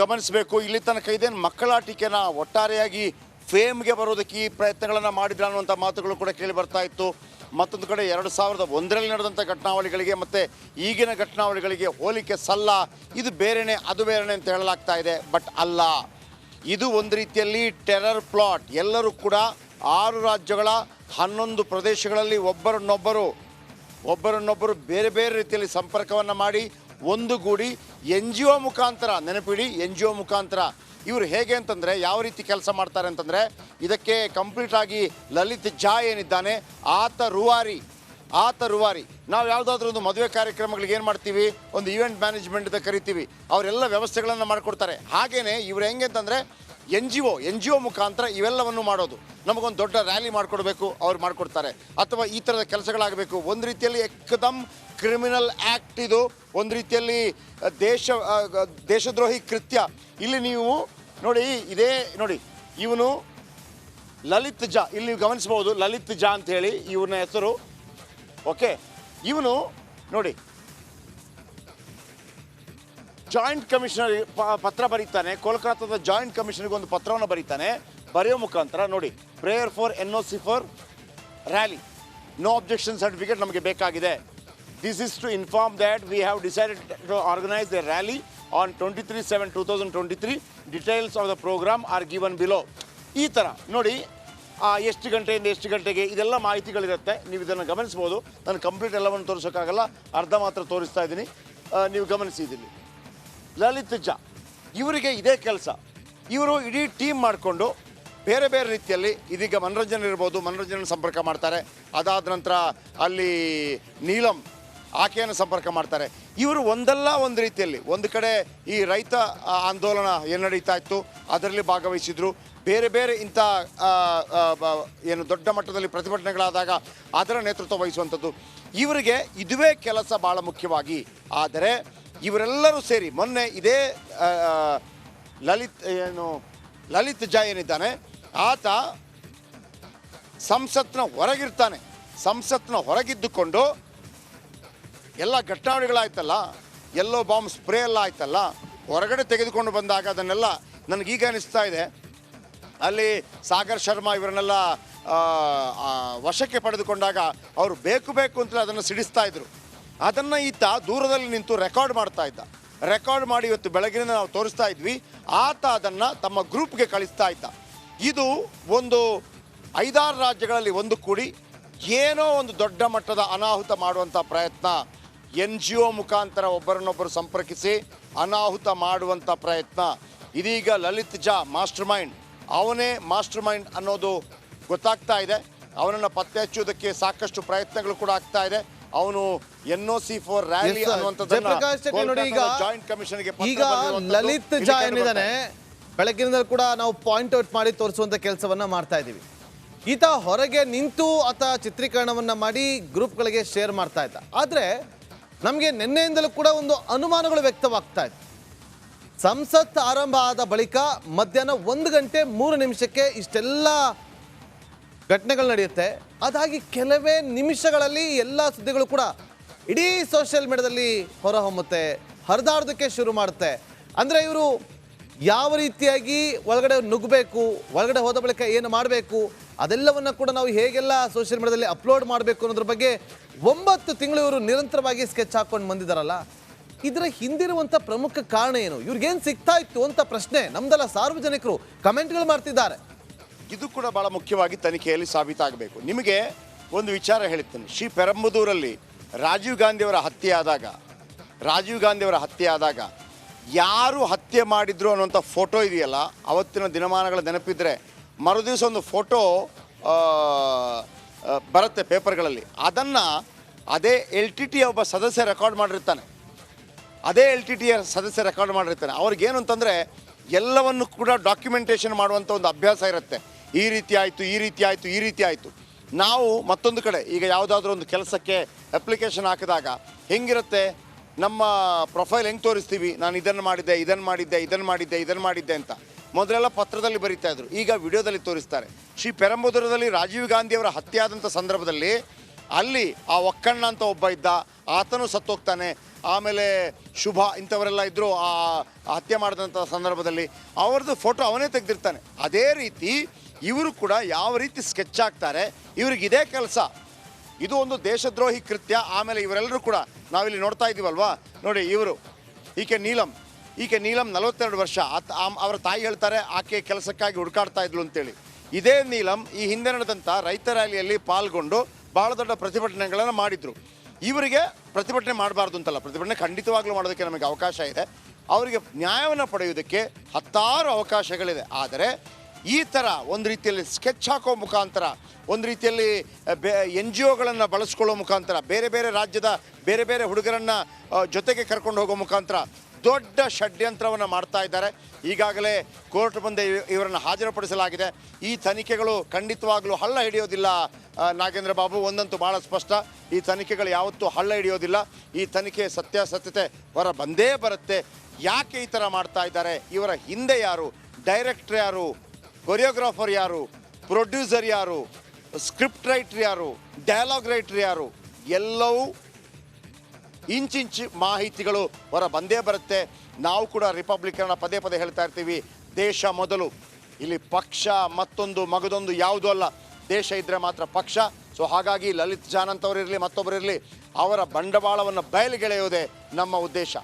ಗಮನಿಸಬೇಕು. ಇಲ್ಲಿ ತನಕ ಇದೇನು ಮಕ್ಕಳಾಟಿಕೆನ ಒಟ್ಟಾರೆಯಾಗಿ ಫೇಮ್ಗೆ ಬರೋದಕ್ಕೆ ಈ ಪ್ರಯತ್ನಗಳನ್ನು ಮಾಡಿದ್ರ ಅನ್ನುವಂಥ ಮಾತುಗಳು ಕೂಡ ಕೇಳಿ ಬರ್ತಾ ಇತ್ತು. ಮತ್ತೊಂದು ಕಡೆ 2001ರಲ್ಲಿ ನಡೆದಂಥ ಘಟನಾವಳಿಗಳಿಗೆ ಮತ್ತು ಈಗಿನ ಘಟನಾವಳಿಗಳಿಗೆ ಹೋಲಿಕೆ ಸಲ್ಲ, ಇದು ಬೇರೆಯೇ ಅದು ಬೇರೆಯೇ ಅಂತ ಹೇಳಲಾಗ್ತಾ ಇದೆ. ಬಟ್ ಅಲ್ಲ, ಇದು ಒಂದು ರೀತಿಯಲ್ಲಿ ಟೆರರ್ ಪ್ಲಾಟ್. ಎಲ್ಲರೂ ಕೂಡ 6 ರಾಜ್ಯಗಳ 11 ಪ್ರದೇಶಗಳಲ್ಲಿ ಒಬ್ಬರನ್ನೊಬ್ಬರು ಬೇರೆ ಬೇರೆ ರೀತಿಯಲ್ಲಿ ಸಂಪರ್ಕವನ್ನು ಮಾಡಿ ಒಂದುಗೂಡಿ NGO ಮುಖಾಂತರ, ನೆನಪಿಡಿ NGO ಮುಖಾಂತರ ಇವರು ಹೇಗೆ ಅಂತಂದರೆ ಯಾವ ರೀತಿ ಕೆಲಸ ಮಾಡ್ತಾರೆ ಅಂತಂದರೆ, ಇದಕ್ಕೆ ಕಂಪ್ಲೀಟಾಗಿ ಲಲಿತ್ ಝಾ ಏನಿದ್ದಾನೆ ಆತ ರೂವಾರಿ. ನಾವು ಯಾವುದಾದ್ರೂ ಒಂದು ಮದುವೆ ಕಾರ್ಯಕ್ರಮಗಳಿಗೆ ಏನು ಮಾಡ್ತೀವಿ, ಒಂದು ಈವೆಂಟ್ ಮ್ಯಾನೇಜ್ಮೆಂಟ್ ಅಂತ ಕರಿತೀವಿ, ಅವರೆಲ್ಲ ವ್ಯವಸ್ಥೆಗಳನ್ನು ಮಾಡಿಕೊಡ್ತಾರೆ. ಹಾಗೆಯೇ ಇವರು ಹೆಂಗೆ ಅಂತಂದರೆ NGO ಮುಖಾಂತರ ಇವೆಲ್ಲವನ್ನು ಮಾಡೋದು. ನಮಗೊಂದು ದೊಡ್ಡ ರ್ಯಾಲಿ ಮಾಡಿಕೊಡ್ಬೇಕು, ಅವ್ರು ಮಾಡಿಕೊಡ್ತಾರೆ. ಅಥವಾ ಈ ಥರದ ಕೆಲಸಗಳಾಗಬೇಕು. ಒಂದು ರೀತಿಯಲ್ಲಿ ಎಕ್ದಮ್ ಕ್ರಿಮಿನಲ್ ಆ್ಯಕ್ಟ್ ಇದು, ಒಂದು ರೀತಿಯಲ್ಲಿ ದೇಶದ್ರೋಹಿ ಕೃತ್ಯ. ಇಲ್ಲಿ ನೀವು ನೋಡಿ, ನೋಡಿ ಇವನು ಲಲಿತ್ ಝಾ, ಇಲ್ಲಿ ನೀವು ಗಮನಿಸ್ಬೋದು ಲಲಿತ್ ಝಾ ಅಂತ ಹೇಳಿ ಇವನ ಹೆಸರು. ಓಕೆ, ಇವನು ನೋಡಿ ಜಾಯಿಂಟ್ ಕಮಿಷನರ್ ಪತ್ರ ಬರೀತಾನೆ, ಕೋಲ್ಕತ್ತಾದ ಜಾಯಿಂಟ್ ಕಮಿಷನರ್ಗೆ ಒಂದು ಪತ್ರವನ್ನು ಬರೆಯೋ ಮುಖಾಂತರ ನೋಡಿ, prayer for NOC for rally, no objection certificate ನಮಗೆ ಬೇಕಾಗಿದೆ. This is to inform that we have decided to organise the rally on 23/7/2023. Details of the programme are given below. ಈ ಥರ ನೋಡಿ, ಎಷ್ಟು ಗಂಟೆಯಿಂದ ಎಷ್ಟು ಗಂಟೆಗೆ ಇದೆಲ್ಲ ಮಾಹಿತಿಗಳಿರುತ್ತೆ. ನೀವು ಇದನ್ನು ಗಮನಿಸ್ಬೋದು. ನಾನು ಕಂಪ್ಲೀಟ್ ಎಲ್ಲವನ್ನು ತೋರಿಸೋಕ್ಕಾಗಲ್ಲ, ಅರ್ಧ ಮಾತ್ರ ತೋರಿಸ್ತಾ ಇದ್ದೀನಿ, ನೀವು ಗಮನಿಸಿದ್ದೀನಿ. ಲಲಿತ್ ಝಾ ಇವರಿಗೆ ಇದೇ ಕೆಲಸ. ಇವರು ಇಡೀ ಟೀಮ್ ಮಾಡಿಕೊಂಡು ಬೇರೆ ಬೇರೆ ರೀತಿಯಲ್ಲಿ, ಇದೀಗ ಮನೋರಂಜನೆ ಇರ್ಬೋದು, ಮನೋರಂಜನೆ ಸಂಪರ್ಕ ಮಾಡ್ತಾರೆ. ಅದಾದ ನಂತರ ಅಲ್ಲಿ ನೀಲಂ ಆಕೆಯನ್ನು ಸಂಪರ್ಕ ಮಾಡ್ತಾರೆ. ಇವರು ಒಂದಲ್ಲ ಒಂದು ರೀತಿಯಲ್ಲಿ, ಒಂದು ಕಡೆ ಈ ರೈತ ಆಂದೋಲನ ಏನು ನಡೀತಾ ಇತ್ತು ಅದರಲ್ಲಿ ಭಾಗವಹಿಸಿದರು. ಬೇರೆ ಬೇರೆ ಇಂಥ ಏನು ದೊಡ್ಡ ಮಟ್ಟದಲ್ಲಿ ಪ್ರತಿಭಟನೆಗಳಾದಾಗ ಅದರ ನೇತೃತ್ವ ವಹಿಸುವಂಥದ್ದು ಇವರಿಗೆ ಇದುವೇ ಕೆಲಸ ಭಾಳ ಮುಖ್ಯವಾಗಿ. ಆದರೆ ಇವರೆಲ್ಲರೂ ಸೇರಿ ಮೊನ್ನೆ ಇದೇ ಲಲಿತ್ ಝಾ ಏನಿದ್ದಾನೆ ಆತ ಸಂಸತ್ನ ಹೊರಗಿದ್ದುಕೊಂಡು ಎಲ್ಲ ಘಟನಾವಳಿಗಳಾಯ್ತಲ್ಲ, ಎಲ್ಲೋ ಬಾಂಬ್ ಸ್ಪ್ರೇ ಎಲ್ಲ ಆಯ್ತಲ್ಲ, ಹೊರಗಡೆ ತೆಗೆದುಕೊಂಡು ಬಂದಾಗ ಅದನ್ನೆಲ್ಲ ನನಗೀಗ ಅನಿಸ್ತಾ ಇದೆ, ಅಲ್ಲಿ ಸಾಗರ್ ಶರ್ಮಾ ಇವರನ್ನೆಲ್ಲ ವಶಕ್ಕೆ ಪಡೆದುಕೊಂಡಾಗ ಅವರು ಬೇಕು ಅಂತಲೇ ಅದನ್ನು ಸಿಡಿಸ್ತಾ ಇದ್ರು. ಅದನ್ನು ಈತ ದೂರದಲ್ಲಿ ನಿಂತು ರೆಕಾರ್ಡ್ ಮಾಡಿ ಇವತ್ತು ಬೆಳಗಿನ ನಾವು ತೋರಿಸ್ತಾ ಇದ್ವಿ. ಆತ ಅದನ್ನು ತಮ್ಮ ಗ್ರೂಪ್ಗೆ ಕಳಿಸ್ತಾ ಇದ್ದ. ಇದು ಒಂದು 5-6 ರಾಜ್ಯಗಳಲ್ಲಿ ಒಂದು ಕೂಡಿ ಏನೋ ಒಂದು ದೊಡ್ಡ ಮಟ್ಟದ ಅನಾಹುತ ಮಾಡುವಂಥ ಪ್ರಯತ್ನ, NGO ಮುಖಾಂತರ ಒಬ್ಬರನ್ನೊಬ್ಬರು ಸಂಪರ್ಕಿಸಿ ಅನಾಹುತ ಮಾಡುವಂಥ ಪ್ರಯತ್ನ. ಇದೀಗ ಲಲಿತ್ ಝಾ ಅವನೇ ಮಾಸ್ಟರ್ ಮೈಂಡ್ ಅನ್ನೋದು ಗೊತ್ತಾಗ್ತಾ ಇದೆ. ಅವನನ್ನು ಪತ್ತೆ ಹಚ್ಚುವುದಕ್ಕೆ ಸಾಕಷ್ಟು ಪ್ರಯತ್ನಗಳು ಕೂಡ ಆಗ್ತಾ ಇದೆ. ಅವನು NOC ಫಾರ್ ರ್ಯಾಲಿ ಜಾಯಿಂಟ್ ಕಮಿಷನ್ಗೆ ಈಗ ಲಲಿತ್ ಝಾ ಏನಿದ್ದಾನೆ, ಬೆಳಗ್ಗಿನಿಂದ ಕೂಡ ನಾವು ಪಾಯಿಂಟ್ ಔಟ್ ಮಾಡಿ ತೋರಿಸುವಂತ ಕೆಲಸವನ್ನ ಮಾಡ್ತಾ ಇದ್ದೀವಿ. ಈತ ಹೊರಗೆ ನಿಂತು ಆತ ಚಿತ್ರೀಕರಣವನ್ನ ಮಾಡಿ ಗ್ರೂಪ್ಗಳಿಗೆ ಶೇರ್ ಮಾಡ್ತಾ ಇದ್ದ. ಆದ್ರೆ ನಮಗೆ ನಿನ್ನೆಯಿಂದಲೂ ಕೂಡ ಒಂದು ಅನುಮಾನಗಳು ವ್ಯಕ್ತವಾಗ್ತಾ ಇತ್ತು. ಸಂಸತ್ ಆರಂಭ ಆದ ಬಳಿಕ ಮಧ್ಯಾಹ್ನ 1:03 ಇಷ್ಟೆಲ್ಲ ಘಟನೆಗಳು ನಡೆಯುತ್ತೆ. ಅದಾಗಿ ಕೆಲವೇ ನಿಮಿಷಗಳಲ್ಲಿ ಎಲ್ಲ ಸುದ್ದಿಗಳು ಕೂಡ ಇಡೀ ಸೋಷಿಯಲ್ ಮೀಡಿಯಾದಲ್ಲಿ ಹೊರಹೊಮ್ಮುತ್ತೆ, ಹರಿದಾಡೋದಕ್ಕೆ ಶುರು ಮಾಡುತ್ತೆ. ಅಂದರೆ ಇವರು ಯಾವ ರೀತಿಯಾಗಿ ಒಳಗಡೆ ನುಗ್ಗಬೇಕು, ಒಳಗಡೆ ಹೋದ ಬಳಿಕ ಏನು ಮಾಡಬೇಕು, ಅದೆಲ್ಲವನ್ನ ಕೂಡ ನಾವು ಹೇಗೆಲ್ಲ ಸೋಷಿಯಲ್ ಮೀಡಿಯಾದಲ್ಲಿ ಅಪ್ಲೋಡ್ ಮಾಡಬೇಕು ಅನ್ನೋದ್ರ ಬಗ್ಗೆ 9 ತಿಂಗಳು ಇವರು ನಿರಂತರವಾಗಿ ಸ್ಕೆಚ್ ಹಾಕೊಂಡು ಬಂದಿದ್ದಾರಲ್ಲ. ಇದರ ಹಿಂದಿರುವಂಥ ಪ್ರಮುಖ ಕಾರಣ ಏನು, ಇವ್ರಿಗೇನು ಸಿಗ್ತಾ ಇತ್ತು ಅಂತ ಪ್ರಶ್ನೆ ನಮ್ದೆಲ್ಲ ಸಾರ್ವಜನಿಕರು ಕಮೆಂಟ್ಗಳು ಮಾಡ್ತಿದ್ದಾರೆ. ಇದು ಕೂಡ ಭಾಳ ಮುಖ್ಯವಾಗಿ ತನಿಖೆಯಲ್ಲಿ ಸಾಬೀತಾಗಬೇಕು. ನಿಮಗೆ ಒಂದು ವಿಚಾರ ಹೇಳ್ತೀನಿ. ಪೆರಂಬದೂರಲ್ಲಿ ರಾಜೀವ್ ಗಾಂಧಿಯವರ ಹತ್ಯೆ ಆದಾಗ ಯಾರು ಹತ್ಯೆ ಮಾಡಿದ್ರು ಅನ್ನುವಂಥ ಫೋಟೋ ಇದೆಯಲ್ಲ, ಅವತ್ತಿನ ದಿನಮಾನಗಳ ನೆನಪಿದ್ರೆ ಮರುದಿವಸ ಒಂದು ಫೋಟೋ ಬರುತ್ತೆ ಪೇಪರ್ಗಳಲ್ಲಿ. ಅದನ್ನು ಅದೇ LTT ಒಬ್ಬ ಸದಸ್ಯ ರೆಕಾರ್ಡ್ ಮಾಡಿರ್ತಾನೆ. ಅವ್ರಿಗೇನು ಅಂತಂದರೆ ಎಲ್ಲವನ್ನು ಕೂಡ ಡಾಕ್ಯುಮೆಂಟೇಷನ್ ಮಾಡುವಂಥ ಒಂದು ಅಭ್ಯಾಸ ಇರುತ್ತೆ. ಈ ರೀತಿ ಆಯಿತು. ನಾವು ಮತ್ತೊಂದು ಕಡೆ ಈಗ ಯಾವುದಾದ್ರೂ ಒಂದು ಕೆಲಸಕ್ಕೆ ಅಪ್ಲಿಕೇಶನ್ ಹಾಕಿದಾಗ ಹೆಂಗಿರುತ್ತೆ, ನಮ್ಮ ಪ್ರೊಫೈಲ್ ಹೆಂಗೆ ತೋರಿಸ್ತೀವಿ, ನಾನು ಇದನ್ನು ಮಾಡಿದ್ದೆ ಅಂತ. ಮೊದಲೆಲ್ಲ ಪತ್ರದಲ್ಲಿ ಬರೀತಾ ಇದ್ರು, ಈಗ ವಿಡಿಯೋದಲ್ಲಿ ತೋರಿಸ್ತಾರೆ. ಪೆರಂಬದೂರದಲ್ಲಿ ರಾಜೀವ್ ಗಾಂಧಿಯವರ ಹತ್ಯೆ ಆದಂಥ ಸಂದರ್ಭದಲ್ಲಿ ಅಲ್ಲಿ ಆ ಒಕ್ಕಣ್ಣ ಅಂತ ಒಬ್ಬ ಇದ್ದ, ಆತನು ಸತ್ತೋಗ್ತಾನೆ. ಆಮೇಲೆ ಶುಭ ಇಂಥವರೆಲ್ಲ ಇದ್ದರು ಆ ಹತ್ಯೆ ಮಾಡಿದಂಥ ಸಂದರ್ಭದಲ್ಲಿ ಅವ್ರದ್ದು ಫೋಟೋ ಅವನೇ ತೆಗೆದಿರ್ತಾನೆ. ಅದೇ ರೀತಿ ಇವರು ಕೂಡ ಯಾವ ರೀತಿ ಸ್ಕೆಚ್ ಆಗ್ತಾರೆ, ಇವ್ರಿಗೆ ಇದೇ ಕೆಲಸ. ಇದು ಒಂದು ದೇಶದ್ರೋಹಿ ಕೃತ್ಯ. ಆಮೇಲೆ ಇವರೆಲ್ಲರೂ ಕೂಡ ನಾವಿಲ್ಲಿ ನೋಡ್ತಾ ಇದ್ದೀವಲ್ವಾ, ನೋಡಿ ಇವರು ಈಕೆ ನೀಲಂ 42 ವರ್ಷ. ಅವರ ತಾಯಿ ಹೇಳ್ತಾರೆ ಆಕೆ ಕೆಲಸಕ್ಕಾಗಿ ಹುಡುಕಾಡ್ತಾ ಇದ್ಲು ಅಂತೇಳಿ. ಇದೇ ನೀಲಂ ಈ ಹಿಂದೆ ನಡೆದಂಥ ರೈತ ರ್ಯಾಲಿಯಲ್ಲಿ ಪಾಲ್ಗೊಂಡು ಬಹಳ ದೊಡ್ಡ ಪ್ರತಿಭಟನೆಗಳನ್ನು ಮಾಡಿದರು. ಇವರಿಗೆ ಪ್ರತಿಭಟನೆ ಮಾಡಬಾರ್ದು ಅಂತಲ್ಲ, ಪ್ರತಿಭಟನೆ ಖಂಡಿತವಾಗ್ಲೂ ಮಾಡೋದಕ್ಕೆ ನಮಗೆ ಅವಕಾಶ ಇದೆ. ಅವರಿಗೆ ನ್ಯಾಯವನ್ನು ಪಡೆಯೋದಕ್ಕೆ ಹತ್ತಾರು ಅವಕಾಶಗಳಿದೆ. ಆದರೆ ಈ ಥರ ಒಂದು ರೀತಿಯಲ್ಲಿ ಸ್ಕೆಚ್ ಹಾಕೋ ಮುಖಾಂತರ, ಒಂದು ರೀತಿಯಲ್ಲಿ NGOಗಳನ್ನು ಬಳಸ್ಕೊಳ್ಳೋ ಮುಖಾಂತರ, ಬೇರೆ ಬೇರೆ ರಾಜ್ಯದ ಬೇರೆ ಬೇರೆ ಹುಡುಗರನ್ನು ಜೊತೆಗೆ ಕರ್ಕೊಂಡು ಹೋಗೋ ಮುಖಾಂತರ ದೊಡ್ಡ ಷಡ್ಯಂತ್ರವನ್ನು ಮಾಡ್ತಾ ಇದ್ದಾರೆ. ಈಗಾಗಲೇ ಕೋರ್ಟ್ ಮುಂದೆ ಇವರನ್ನು ಹಾಜರುಪಡಿಸಲಾಗಿದೆ. ಈ ತನಿಖೆಗಳು ಖಂಡಿತವಾಗ್ಲೂ ಹಳ್ಳ ಹಿಡಿಯೋದಿಲ್ಲ ನಾಗೇಂದ್ರ ಬಾಬು. ಒಂದಂತೂ ಭಾಳ ಸ್ಪಷ್ಟ, ಈ ತನಿಖೆಗಳು ಯಾವತ್ತೂ ಹಳ್ಳ ಹಿಡಿಯೋದಿಲ್ಲ. ಈ ತನಿಖೆ ಸತ್ಯಾಸತ್ಯತೆ ಹೊರ ಬಂದೇ ಬರುತ್ತೆ. ಯಾಕೆ ಈ ಥರ ಮಾಡ್ತಾ ಇದ್ದಾರೆ, ಇವರ ಹಿಂದೆ ಯಾರು, ಡೈರೆಕ್ಟರ್ ಯಾರು, ಕೊರಿಯೋಗ್ರಾಫರ್ ಯಾರು, ಪ್ರೊಡ್ಯೂಸರ್ ಯಾರು, ಸ್ಕ್ರಿಪ್ಟ್ ರೈಟರ್ ಯಾರು, ಡೈಲಾಗ್ ರೈಟರ್ ಯಾರು, ಎಲ್ಲವೂ ಇಂಚಿಂಚು ಮಾಹಿತಿಗಳು ಹೊರ ಬಂದೇ ಬರುತ್ತೆ. ನಾವು ಕೂಡ ರಿಪಬ್ಲಿಕನ್ನ ಪದೇ ಪದೇ ಹೇಳ್ತಾ ಇರ್ತೀವಿ, ದೇಶ ಮೊದಲು. ಇಲ್ಲಿ ಪಕ್ಷ ಮತ್ತೊಂದು ಮಗದೊಂದು ಯಾವುದೂ ಅಲ್ಲ, ದೇಶ ಇದ್ದರೆ ಮಾತ್ರ ಪಕ್ಷ. ಸೊ ಹಾಗಾಗಿ ಲಲಿತ್ ಜಾನಂತ್ ಅವರಿರಲಿ ಮತ್ತೊಬ್ಬರಿರಲಿ, ಅವರ ಬಂಡವಾಳವನ್ನು ಬಯಲಿಗೆಳೆಯೋದೇ ನಮ್ಮ ಉದ್ದೇಶ.